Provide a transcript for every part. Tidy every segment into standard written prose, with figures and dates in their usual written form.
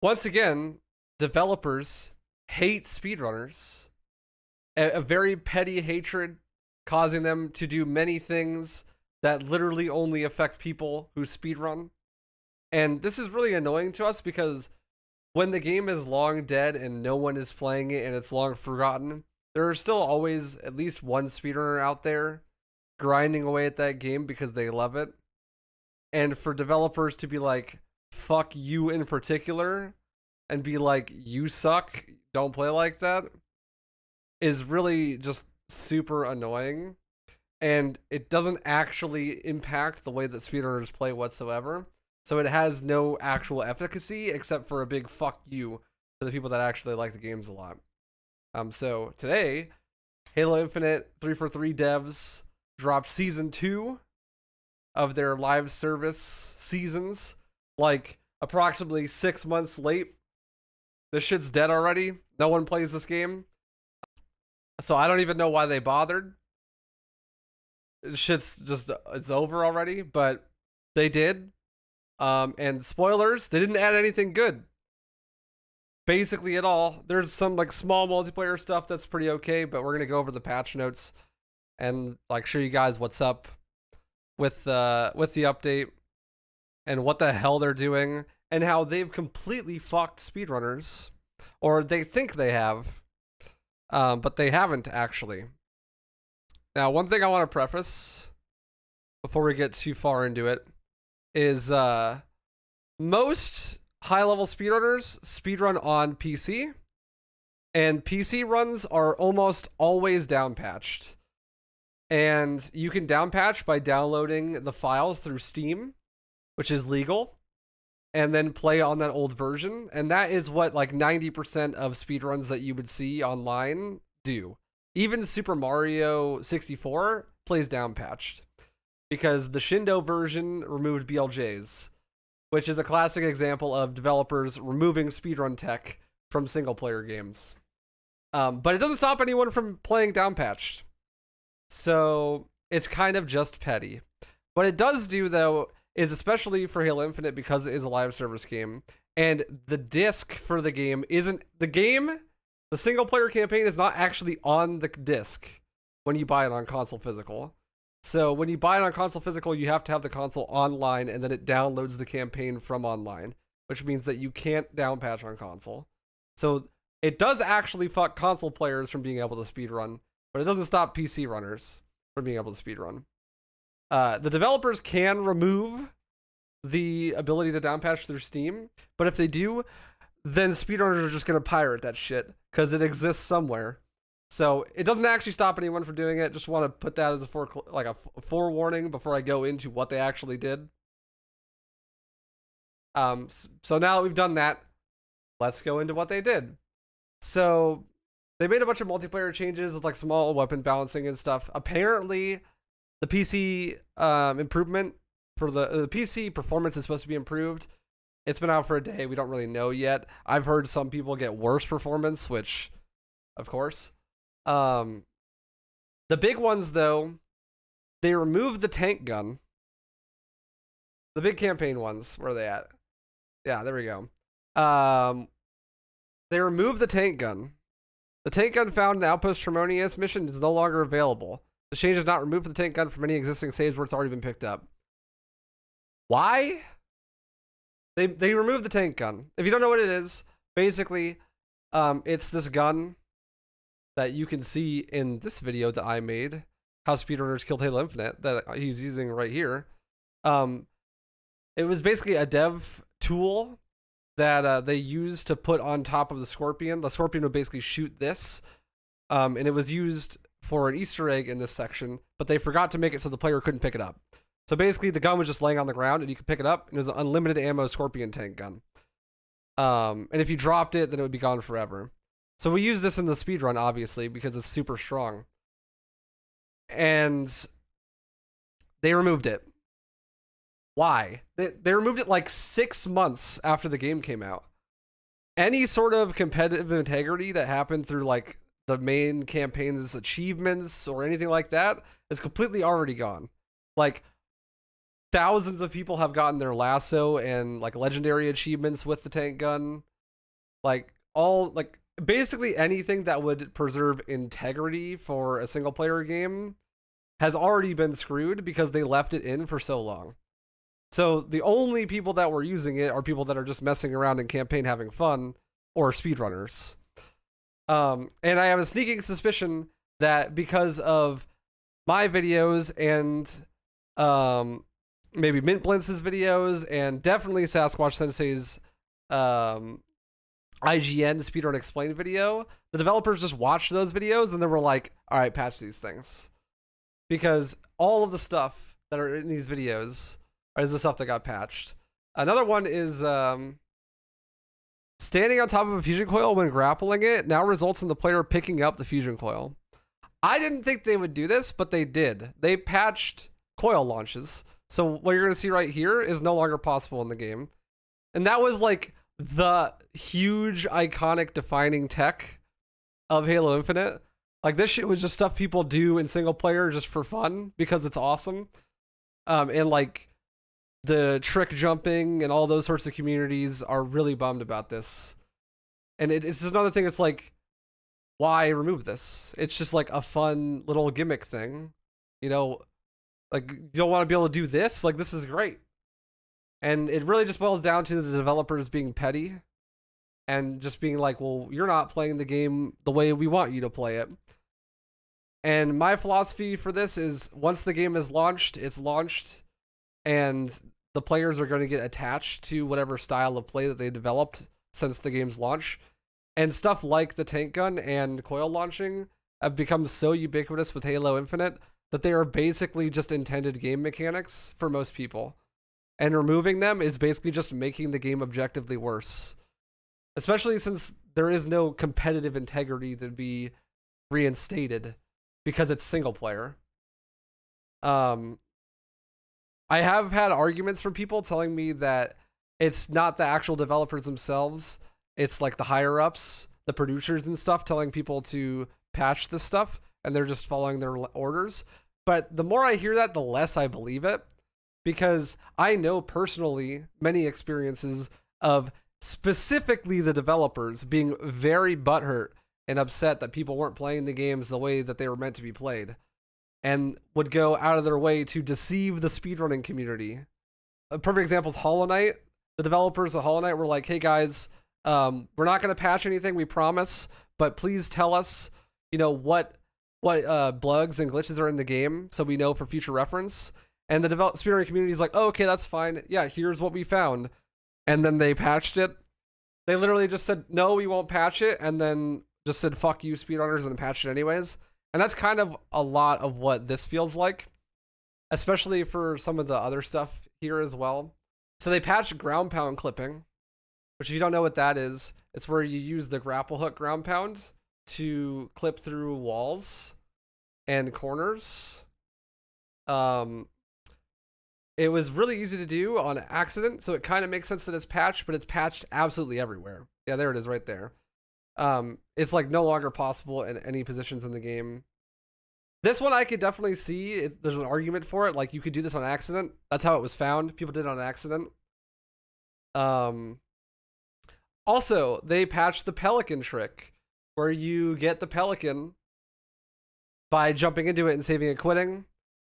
Once again, developers hate speedrunners. A very petty hatred causing them to do many things that literally only affect people who speedrun. And this is really annoying to us because when the game is long dead and no one is playing it and it's long forgotten, there are still always at least one speedrunner out there grinding away at that game because they love it. And for developers to be like, fuck you in particular, and be like, you suck, don't play like that, is really just super annoying. And it doesn't actually impact the way that speedrunners play whatsoever. So it has no actual efficacy except for a big fuck you to the people that actually like the games a lot. So today, Halo Infinite 343 devs dropped season 2 of their live service seasons, like approximately 6 months late. This shit's dead already. No one plays this game. So I don't even know why they bothered. Shit's just, it's over already, but they did. And spoilers, they didn't add anything good. Basically at all. There's some like small multiplayer stuff that's pretty okay, but we're gonna go over the patch notes and like show you guys what's up with the update and what the hell they're doing and how they've completely fucked speedrunners, or they think they have, but they haven't actually. Now, one thing I want to preface before we get too far into it is most high-level speedrunners speedrun on PC, and PC runs are almost always downpatched. And you can downpatch by downloading the files through Steam, which is legal, and then play on that old version. And that is what like 90% of speedruns that you would see online do. Even Super Mario 64 plays downpatched because the Shindo version removed BLJs, which is a classic example of developers removing speedrun tech from single player games. But it doesn't stop anyone from playing downpatched. So it's kind of just petty. What it does do, though, is especially for Halo Infinite, because it is a live service game, and the disc for the game isn't the game. The single player campaign is not actually on the disc when you buy it on console physical. So when you buy it on console physical, you have to have the console online, and then it downloads the campaign from online, which means that you can't downpatch on console. So it does actually fuck console players from being able to speedrun, but it doesn't stop PC runners from being able to speedrun. The developers can remove the ability to downpatch through Steam, but if they do, then speedrunners are just going to pirate that shit because it exists somewhere. So it doesn't actually stop anyone from doing it. Just want to put that as a forewarning before I go into what they actually did. So now that we've done that, let's go into what they did. So they made a bunch of multiplayer changes with like small weapon balancing and stuff. Apparently, the PC improvement for the PC performance is supposed to be improved. It's been out for a day. We don't really know yet. I've heard some people get worse performance, which, of course. The big ones, though, they removed the tank gun. The big campaign ones, where are they at? Yeah, there we go. They removed the tank gun. The tank gun found in the Outpost Harmonious mission is no longer available. The change does not remove the tank gun from any existing saves where it's already been picked up. Why? They removed the tank gun. If you don't know what it is, basically, it's this gun that you can see in this video that I made, how speedrunners killed Halo Infinite, that he's using right here. It was basically a dev tool that they used to put on top of the Scorpion. The Scorpion would basically shoot this, and it was used for an Easter egg in this section, but they forgot to make it so the player couldn't pick it up. So basically, the gun was just laying on the ground, and you could pick it up, and it was an unlimited ammo Scorpion tank gun. And if you dropped it, then it would be gone forever. So we use this in the speedrun, obviously, because it's super strong. And they removed it. Why? They removed it like 6 months after the game came out. Any sort of competitive integrity that happened through like the main campaign's achievements or anything like that is completely already gone. Like, thousands of people have gotten their lasso and like legendary achievements with the tank gun. Like basically anything that would preserve integrity for a single player game has already been screwed because they left it in for so long. So the only people that were using it are people that are just messing around in campaign having fun, or speedrunners. And I have a sneaking suspicion that because of my videos and maybe Mint Blintz's videos and definitely Sasquatch Sensei's IGN Speedrun Explained video, the developers just watched those videos and they were like, all right, patch these things. Because all of the stuff that are in these videos is the stuff that got patched. Another one is standing on top of a fusion coil when grappling it now results in the player picking up the fusion coil. I didn't think they would do this, but they did. They patched coil launches. So what you're going to see right here is no longer possible in the game. And that was like the huge iconic defining tech of Halo Infinite. Like this shit was just stuff people do in single player just for fun because it's awesome. And like the trick jumping and all those sorts of communities are really bummed about this. And it's just another thing. It's like, why remove this? It's just like a fun little gimmick thing. You know, like you don't want to be able to do this? Like this is great. And it really just boils down to the developers being petty and just being like, well, you're not playing the game the way we want you to play it. And my philosophy for this is once the game is launched, it's launched, and the players are going to get attached to whatever style of play that they developed since the game's launch. And stuff like the tank gun and coil launching have become so ubiquitous with Halo Infinite that they are basically just intended game mechanics for most people. And removing them is basically just making the game objectively worse. Especially since there is no competitive integrity to be reinstated because it's single player. I have had arguments from people telling me that it's not the actual developers themselves. It's like the higher ups, the producers and stuff telling people to patch this stuff and they're just following their orders. But the more I hear that, the less I believe it, because I know personally many experiences of specifically the developers being very butthurt and upset that people weren't playing the games the way that they were meant to be played and would go out of their way to deceive the speedrunning community. A perfect example is Hollow Knight. The developers of Hollow Knight were like, hey guys, we're not going to patch anything, we promise, but please tell us, you know, what bugs and glitches are in the game so we know for future reference. And the speedrunning community is like, oh, okay, that's fine. Yeah, here's what we found. And then they patched it. They literally just said, no, we won't patch it. And then just said, fuck you, speedrunners, and then patched it anyways. And that's kind of a lot of what this feels like, especially for some of the other stuff here as well. So they patched ground pound clipping, which if you don't know what that is, it's where you use the grapple hook ground pound to clip through walls and corners. It was really easy to do on accident, so it kind of makes sense that it's patched, but it's patched absolutely everywhere. Yeah, there it is right there. It's like no longer possible in any positions in the game. This one I could definitely see. There's an argument for it. Like you could do this on accident. That's how it was found. People did it on accident. Also, they patched the pelican trick, where you get the pelican by jumping into it and saving and quitting.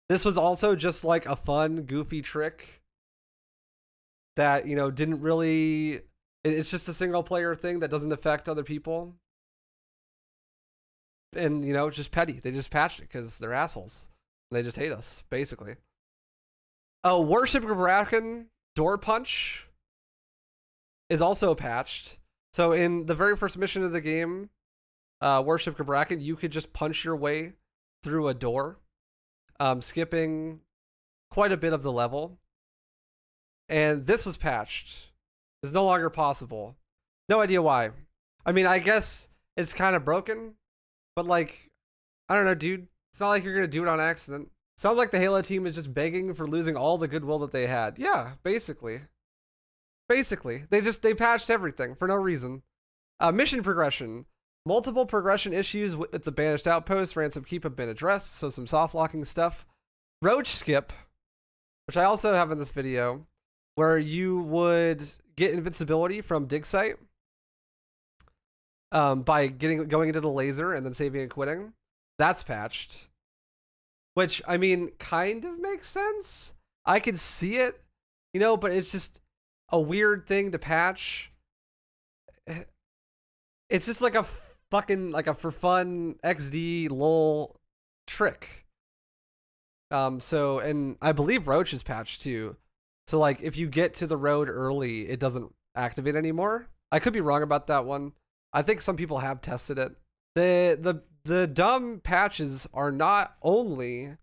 This was also just like a fun, goofy trick that, you know, didn't really... It's just a single player thing that doesn't affect other people. And, you know, it's just petty. They just patched it because they're assholes. They just hate us, basically. Oh, Worship Kraken Door Punch is also patched. So in the very first mission of the game, Worship Kraken, you could just punch your way through a door, skipping quite a bit of the level. And this was patched. It's no longer possible. No idea why. I mean, I guess it's kind of broken, but like, I don't know, dude. It's not like you're going to do it on accident. Sounds like the Halo team is just begging for losing all the goodwill that they had. Yeah, basically. Basically. They patched everything for no reason. Mission progression. Multiple progression issues with the banished outpost, ransom keep have been addressed, so some soft locking stuff. Roach skip. which I also have in this video, where you would get invincibility from dig site by going into the laser and then saving and quitting. That's patched. Which, I mean, kind of makes sense. I could see it, you know, but it's just a weird thing to patch. It's just like a fucking, like a for fun XD lol trick. So, and I believe Roach is patched too. So like, if you get to the road early, it doesn't activate anymore. I could be wrong about that one. I think some people have tested it. The dumb patches are not only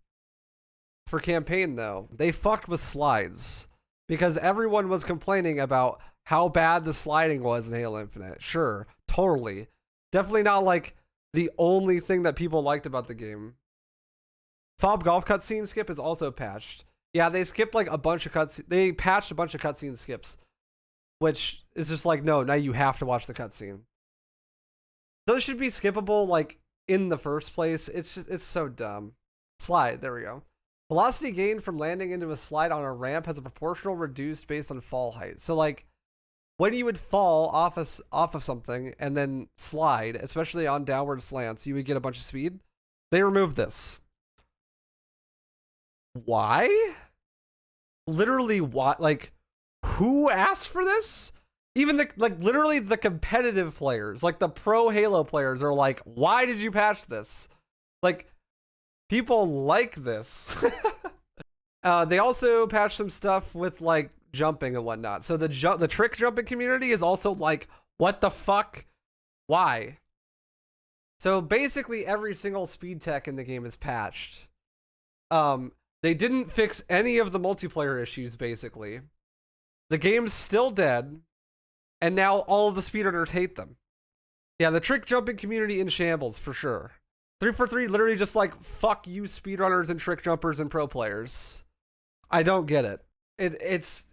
for campaign though. They fucked with slides because everyone was complaining about how bad the sliding was in Halo Infinite. Sure, totally. Definitely not like the only thing that people liked about the game. Fob golf cutscene skip is also patched. Yeah, they skipped like a bunch of cutscenes. They patched a bunch of cutscene skips, which is just like, no, now you have to watch the cutscene. Those should be skippable like in the first place. It's just, it's so dumb. Slide, there we go. Velocity gain from landing into a slide on a ramp has a proportional reduced based on fall height. So like when you would fall off of something and then slide, especially on downward slants, you would get a bunch of speed. They removed this. Why? Literally what? Like who asked for this? Even the, like literally the competitive players, like the pro Halo players are like, why did you patch this? Like people like this. They also patched some stuff with like jumping and whatnot. So the trick jumping community is also like, what the fuck? Why? So basically every single speed tech in the game is patched. They didn't fix any of the multiplayer issues basically. The game's still dead. And now all of the speedrunners hate them. Yeah, the trick jumping community in shambles for sure. 343 literally just like, fuck you speedrunners and trick jumpers and pro players. I don't get it. It's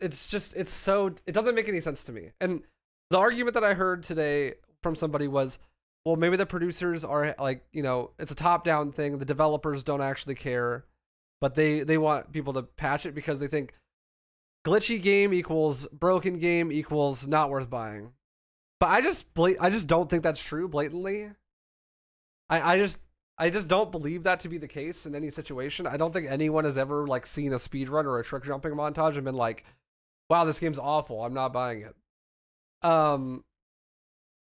so, it doesn't make any sense to me. And the argument that I heard today from somebody was, well, maybe the producers are like, you know, it's a top-down thing. The developers don't actually care, but they want people to patch it because they think glitchy game equals broken game equals not worth buying. But I just don't think that's true blatantly. I just don't believe that to be the case in any situation. I don't think anyone has ever like seen a speedrun or a trick jumping montage and been like, wow, this game's awful, I'm not buying it. And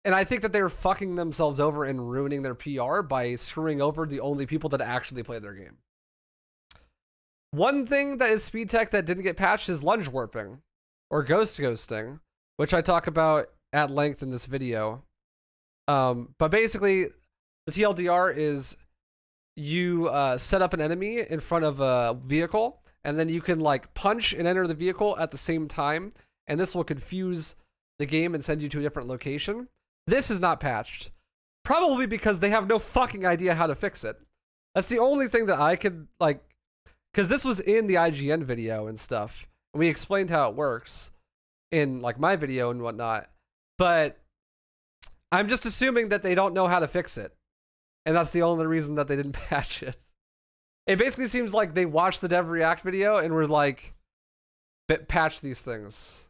I think that they're fucking themselves over and ruining their PR by screwing over the only people that actually play their game. One thing that is speed tech that didn't get patched is lunge warping or ghost ghosting, which I talk about at length in this video. But basically the TLDR is you set up an enemy in front of a vehicle and then you can like punch and enter the vehicle at the same time. And this will confuse the game and send you to a different location. This is not patched, probably because they have no fucking idea how to fix it. That's the only thing that I could like, because this was in the IGN video and stuff. We explained how it works in like my video and whatnot, but I'm just assuming that they don't know how to fix it. And that's the only reason that they didn't patch it. It basically seems like they watched the Dev React video and were like, patch these things.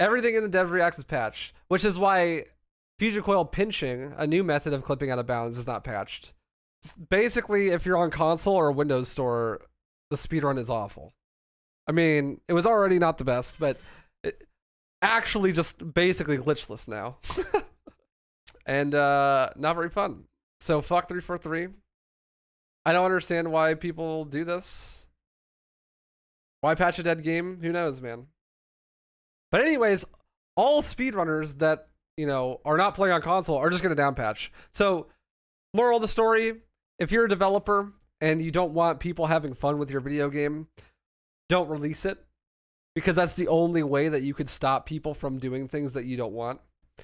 Everything in the Dev React is patched, which is why fusion coil pinching, a new method of clipping out of bounds, is not patched. Basically, if you're on console or a Windows store, the speedrun is awful. I mean, it was already not the best, but it actually just basically glitchless now. And not very fun. So fuck 343. I don't understand why people do this. Why patch a dead game? Who knows, man? But anyways, all speedrunners that, you know, are not playing on console are just going to down patch. So moral of the story, if you're a developer and you don't want people having fun with your video game, don't release it, because that's the only way that you could stop people from doing things that you don't want.